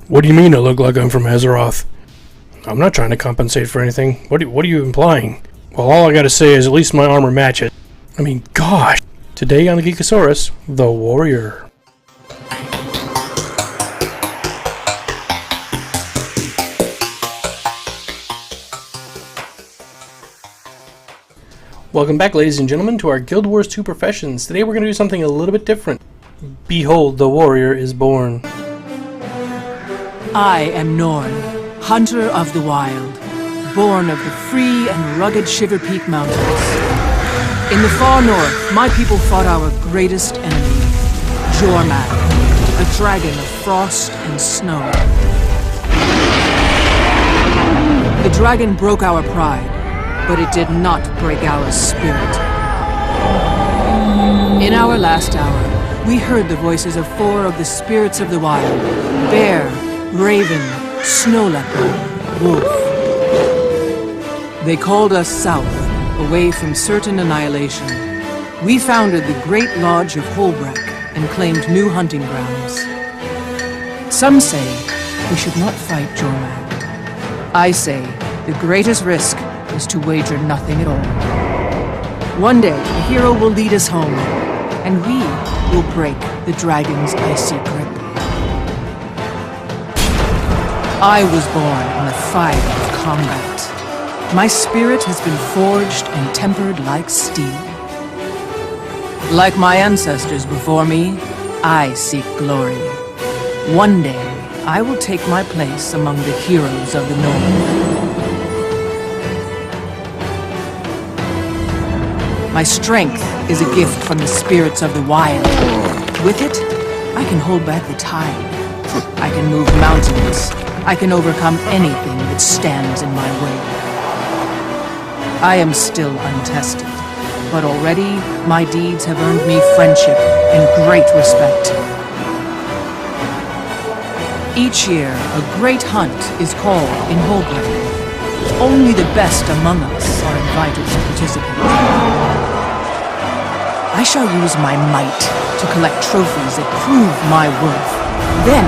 What do you mean I look like I'm from Azeroth? I'm not trying to compensate for anything. What are you implying? Well, all I gotta say is at least my armor matches. I mean, gosh. Today on the Geekasaurus, the Warrior. Welcome back, ladies and gentlemen, to our Guild Wars 2 Professions. Today we're going to do something a little bit different. Behold, the warrior is born. I am Norn, hunter of the wild, born of the free and rugged Shiver Peak Mountains. In the far north, my people fought our greatest enemy, Jormag, a dragon of frost and snow. The dragon broke our pride, but it did not break our spirit. In our last hour, we heard the voices of 4 of the spirits of the wild: Bear, Raven, Snow Leopard, Wolf. They called us south, away from certain annihilation. We founded the Great Lodge of Holbreck and claimed new hunting grounds. Some say we should not fight Jormag. I say the greatest risk is to wager nothing at all. One day, a hero will lead us home, and we will break the dragon's icy grip. I was born in the fire of combat. My spirit has been forged and tempered like steel. Like my ancestors before me, I seek glory. One day, I will take my place among the heroes of the North. My strength is a gift from the spirits of the wild. With it, I can hold back the tide. I can move mountains. I can overcome anything that stands in my way. I am still untested, but already my deeds have earned me friendship and great respect. Each year, a great hunt is called in Holbreck. Only the best among us are invited to participate. I shall use my might to collect trophies that prove my worth, then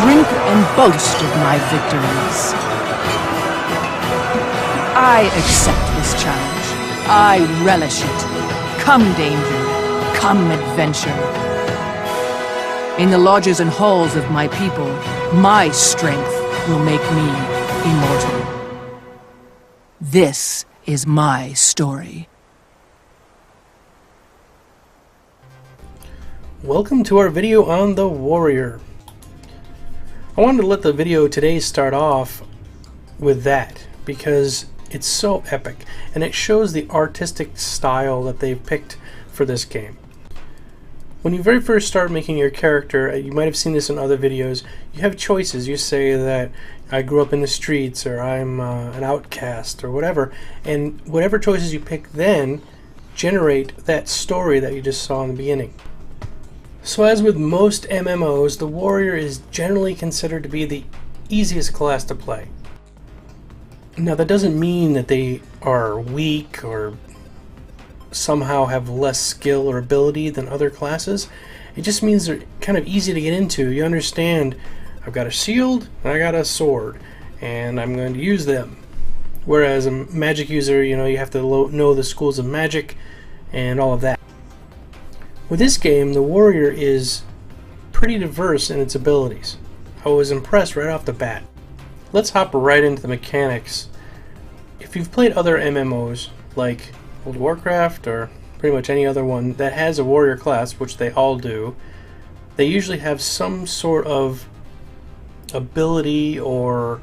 drink and boast of my victories. I accept this challenge. I relish it. Come danger, come adventure. In the lodges and halls of my people, my strength will make me immortal. This is my story. Welcome to our video on the Warrior. I wanted to let the video today start off with that because it's so epic and it shows the artistic style that they've picked for this game. When you very first start making your character, you might have seen this in other videos, you have choices. You say that I grew up in the streets, or I'm an outcast, or whatever, and whatever choices you pick then generate that story that you just saw in the beginning. So as with most MMOs, the warrior is generally considered to be the easiest class to play. Now that doesn't mean that they are weak or somehow have less skill or ability than other classes. It just means they're kind of easy to get into. You understand, I've got a shield and I got a sword and I'm going to use them. Whereas a magic user, you have to know the schools of magic and all of that. With this game, the warrior is pretty diverse in its abilities. I was impressed right off the bat. Let's hop right into the mechanics. If you've played other MMOs, like World of Warcraft or pretty much any other one that has a warrior class, which they all do, they usually have some sort of ability or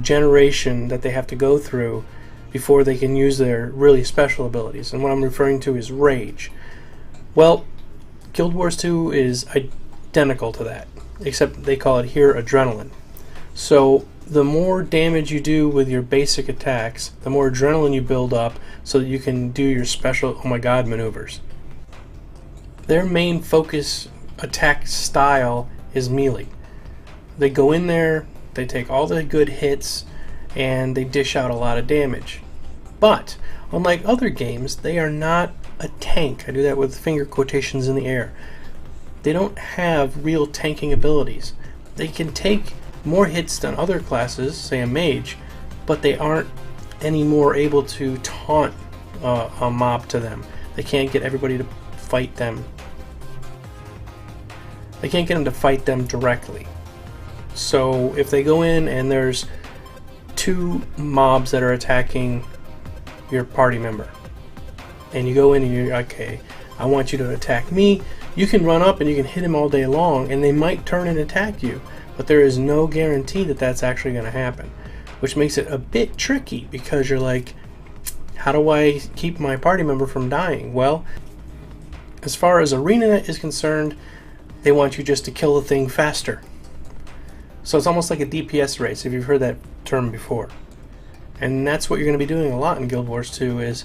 generation that they have to go through before they can use their really special abilities. And what I'm referring to is rage. Well, Guild Wars 2 is identical to that, except they call it here adrenaline. So the more damage you do with your basic attacks, the more adrenaline you build up so that you can do your special oh my god maneuvers. Their main focus attack style is melee. They go in there, they take all the good hits, and they dish out a lot of damage. But unlike other games, they are not a tank. I do that with finger quotations in the air. They don't have real tanking abilities. They can take more hits than other classes, say a mage, but they aren't anymore able to taunt a mob to them. They can't get everybody to fight them. They can't get them to fight them directly. So if they go in and there's 2 mobs that are attacking your party member, and you go in and you're okay, I want you to attack me, you can run up and you can hit him all day long, and they might turn and attack you, but there is no guarantee that that's actually going to happen, which makes it a bit tricky, because you're like, how do I keep my party member from dying? Well, as far as ArenaNet is concerned, they want you just to kill the thing faster. So it's almost like a DPS race, if you've heard that term before. And that's what you're going to be doing a lot in Guild Wars 2, is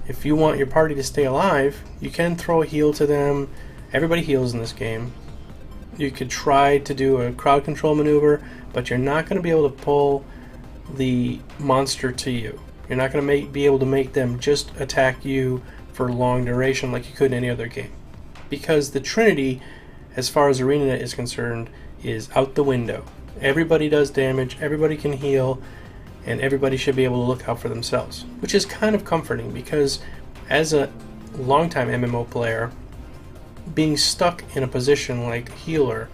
if you want your party to stay alive, you can throw a heal to them. Everybody heals in this game. You could try to do a crowd control maneuver, but you're not going to be able to pull the monster to you. You're not going to be able to make them just attack you for long duration like you could in any other game. Because the Trinity, as far as ArenaNet is concerned, is out the window. Everybody does damage, everybody can heal, and everybody should be able to look out for themselves. Which is kind of comforting, because as a longtime MMO player, being stuck in a position like healer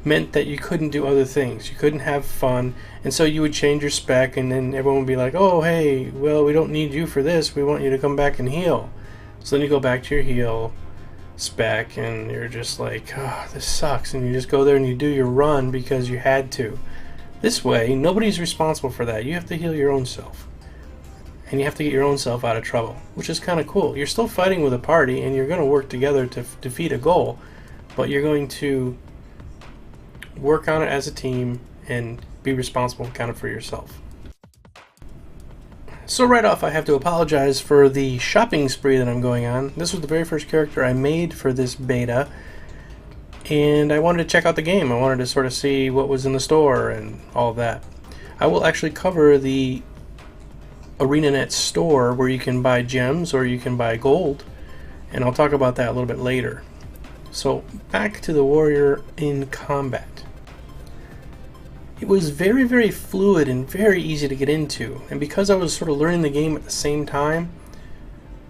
meant that you couldn't do other things. You couldn't have fun, and so you would change your spec, and then everyone would be like, oh hey, well, we don't need you for this, we want you to come back and heal. So then you go back to your heal spec and you're just like, oh, this sucks, and you just go there and you do your run because you had to. This way, nobody's responsible for that. You have to heal your own self, and you have to get your own self out of trouble, which is kind of cool. You're still fighting with a party, and you're going to work together to defeat a goal, but you're going to work on it as a team and be responsible kind of for yourself. So right off, I have to apologize for the shopping spree that I'm going on. This was the very first character I made for this beta, and I wanted to check out the game. I wanted to sort of see what was in the store and all of that. I will actually cover the ArenaNet store where you can buy gems or you can buy gold, and I'll talk about that a little bit later. So back to the warrior in combat. It was very, very fluid and very easy to get into, and because I was sort of learning the game at the same time,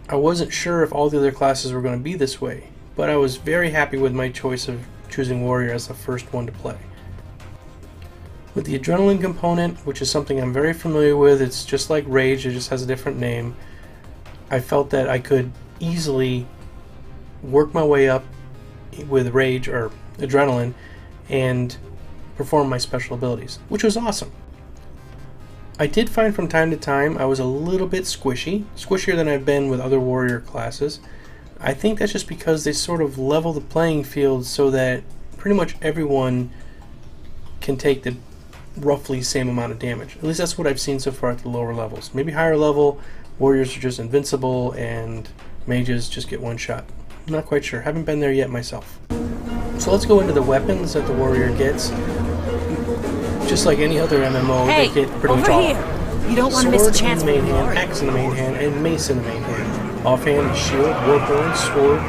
I wasn't sure if all the other classes were going to be this way, but I was very happy with my choice of choosing warrior as the first one to play. With the adrenaline component, which is something I'm very familiar with, it's just like rage, it just has a different name. I felt that I could easily work my way up with rage or adrenaline and perform my special abilities, which was awesome. I did find from time to time I was a little bit squishier than I've been with other warrior classes. I think that's just because they sort of level the playing field so that pretty much everyone can take the roughly same amount of damage. At least that's what I've seen so far at the lower levels. Maybe higher level, warriors are just invincible and mages just get one shot. I'm not quite sure. Haven't been there yet myself. So let's go into the weapons that the warrior gets. Just like any other MMO, they get pretty much all. You don't want to miss a chance in the main hand, axe in the main hand, and mace in the main hand. Offhand, shield, warthorn, sword,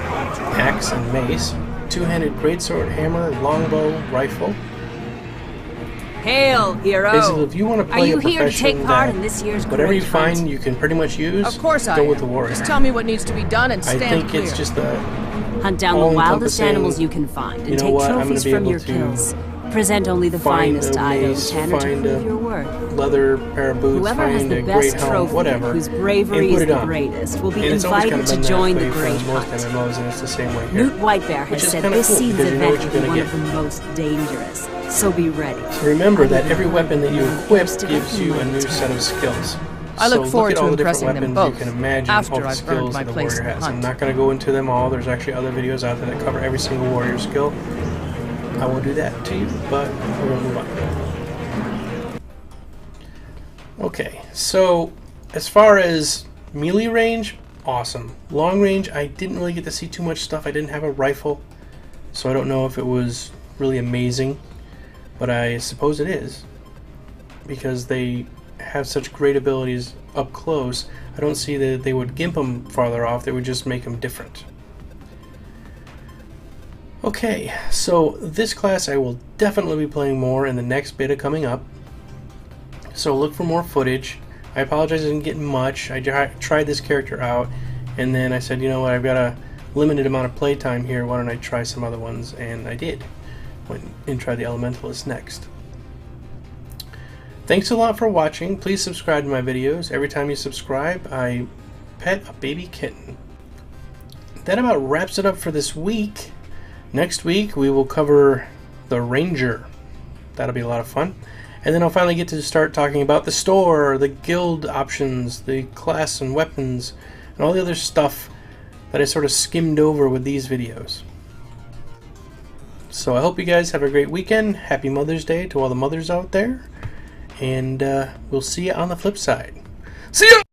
axe, and mace. Two-handed greatsword, hammer, longbow, rifle. Hail, hero! Basically, if you want to play a profession here to take part in this year's whatever you great find hunt? you can pretty much use, Of course I go am. with the warrior. Just tell me what needs to be done and stand I think clear. it's just the Hunt down the wildest all-encompassing, animals you can find and you know take what, I'm gonna trophies be from able your to kills. Present only the find finest a items, mace, Tanner, to find prove a your worth. leather pair of boots, Whoever has find the a great best helm, trophy, whatever, whose bravery and put is it the on. greatest, will be And it's always kind invited of to been join that the way for great most hunt. MMOs, and it's the same way here. Newt Whitebear Which has is said kinda this cool, season's because you know event what will you're be gonna one of the most dangerous, so be ready. So remember that every weapon that you equip gives you a new set of skills. I look so forward look at to all the different impressing them weapons both you can imagine, after all the I've earned skills my that the place warrior in the has. hunt. I'm not going to go into them all. There's actually other videos out there that cover every single warrior skill. I won't do that to you, but we're going to move on. Okay, so as far as melee range, awesome. Long range, I didn't really get to see too much stuff. I didn't have a rifle, so I don't know if it was really amazing, but I suppose it is, because they have such great abilities up close. I don't see that they would gimp them farther off, they would just make them different. Okay, so this class I will definitely be playing more in the next beta coming up. So look for more footage. I apologize I didn't get much. I tried this character out, and then I said, you know what, I've got a limited amount of playtime here, why don't I try some other ones? And I did. Went and tried the Elementalist next. Thanks a lot for watching. Please subscribe to my videos. Every time you subscribe, I pet a baby kitten. That about wraps it up for this week. Next week we will cover the Ranger. That'll be a lot of fun. And then I'll finally get to start talking about the store, the guild options, the class and weapons, and all the other stuff that I sort of skimmed over with these videos. So I hope you guys have a great weekend. Happy Mother's Day to all the mothers out there. And we'll see you on the flip side. See ya!